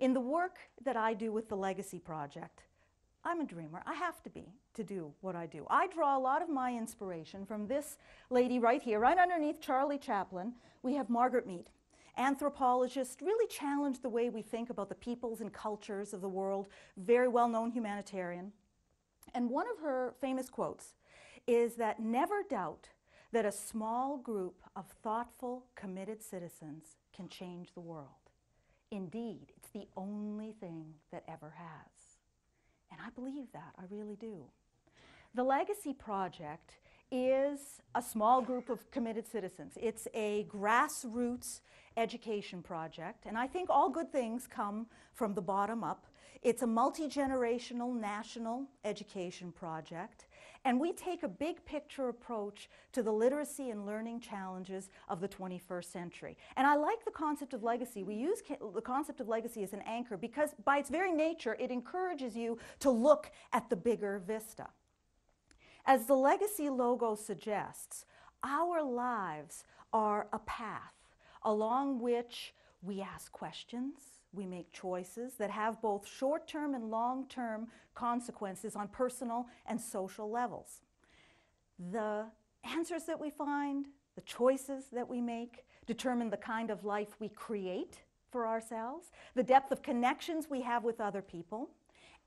In the work that I do with the Legacy Project, I'm a dreamer. I have to be to do what I do. I draw a lot of my inspiration from this lady right here, right underneath Charlie Chaplin. We have Margaret Mead, anthropologist, really challenged the way we think about the peoples and cultures of the world, very well-known humanitarian. And one of her famous quotes is that never doubt that a small group of thoughtful, committed citizens can change the world. Indeed, it's the only thing that ever has. And I believe that, I really do. The Legacy Project is a small group of committed citizens. It's a grassroots education project, and I think all good things come from the bottom up. It's a multi-generational national education project, and we take a big picture approach to the literacy and learning challenges of the 21st century. And I like the concept of legacy. We use the concept of legacy as an anchor because by its very nature, it encourages you to look at the bigger vista. As the Legacy logo suggests, our lives are a path along which we ask questions, we make choices that have both short-term and long-term consequences on personal and social levels. The answers that we find, the choices that we make, determine the kind of life we create for ourselves, the depth of connections we have with other people,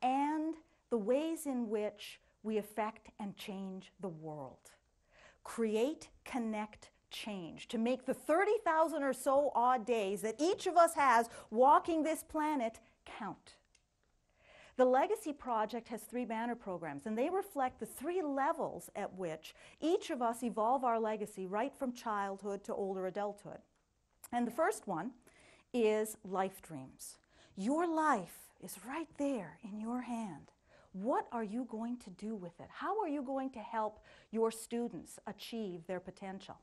and the ways in which we affect and change the world. Create, connect, change. To make the 30,000 or so odd days that each of us has walking this planet count. The Legacy Project has 3 banner programs, and they reflect the 3 levels at which each of us evolve our legacy right from childhood to older adulthood. And the first one is life dreams. Your life is right there in your hand. What are you going to do with it? How are you going to help your students achieve their potential?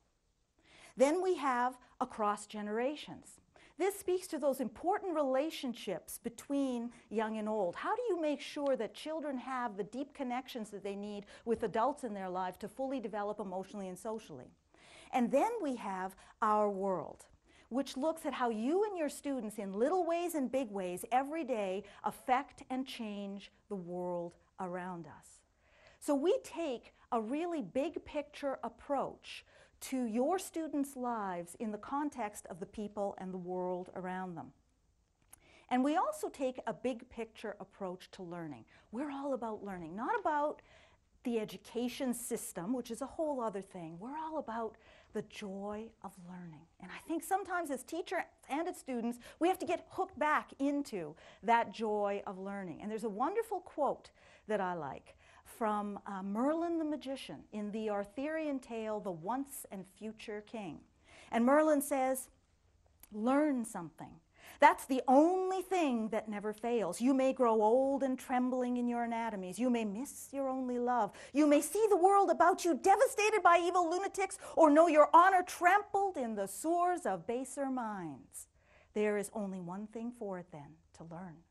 Then we have across generations. This speaks to those important relationships between young and old. How do you make sure that children have the deep connections that they need with adults in their life to fully develop emotionally and socially? And then we have our world, which looks at how you and your students in little ways and big ways every day affect and change the world around us. So we take a really big picture approach to your students' lives in the context of the people and the world around them. And we also take a big picture approach to learning. We're all about learning, not about the education system, which is a whole other thing. We're all about the joy of learning. And I think sometimes as teachers and as students, we have to get hooked back into that joy of learning. And there's a wonderful quote that I like from Merlin the magician in the Arthurian tale, The Once and Future King. And Merlin says, "Learn something. That's the only thing that never fails. You may grow old and trembling in your anatomies. You may miss your only love. You may see the world about you devastated by evil lunatics, or know your honor trampled in the sores of baser minds. There is only one thing for it then, to learn.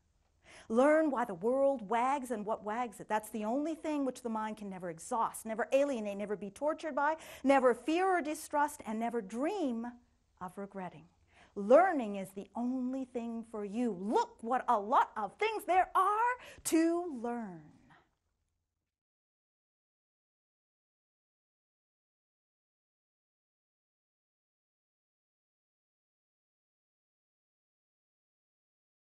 Learn why the world wags and what wags it. That's the only thing which the mind can never exhaust, never alienate, never be tortured by, never fear or distrust, and never dream of regretting. Learning is the only thing for you. Look what a lot of things there are to learn."